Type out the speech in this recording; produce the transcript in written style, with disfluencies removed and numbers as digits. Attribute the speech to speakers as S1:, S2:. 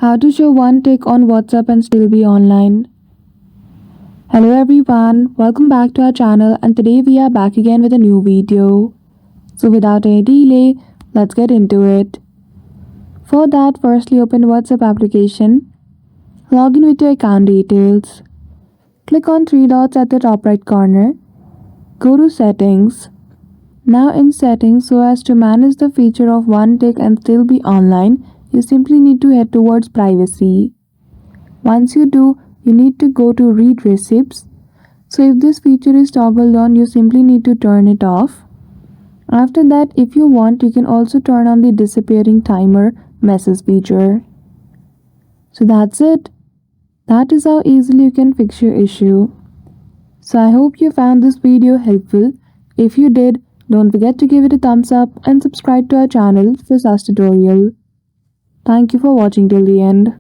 S1: How to show one tick on WhatsApp and still be online. Hello everyone, welcome back to our channel and today we are back again with a new video. So without any delay, let's get into it. For that, firstly open WhatsApp application. Log in with your account details. Click on three dots at the top right corner. Go to settings. Now in settings, so as to manage the feature of one tick and still be online, you simply need to head towards privacy. Once you do, you need to go to read receipts. So if this feature is toggled on, you simply need to turn it off. After that, if you want, you can also turn on the disappearing timer message feature. So that's it. That is how easily you can fix your issue. So I hope you found this video helpful. If you did, don't forget to give it a thumbs up and subscribe to our channel for such tutorial. Thank you for watching till the end.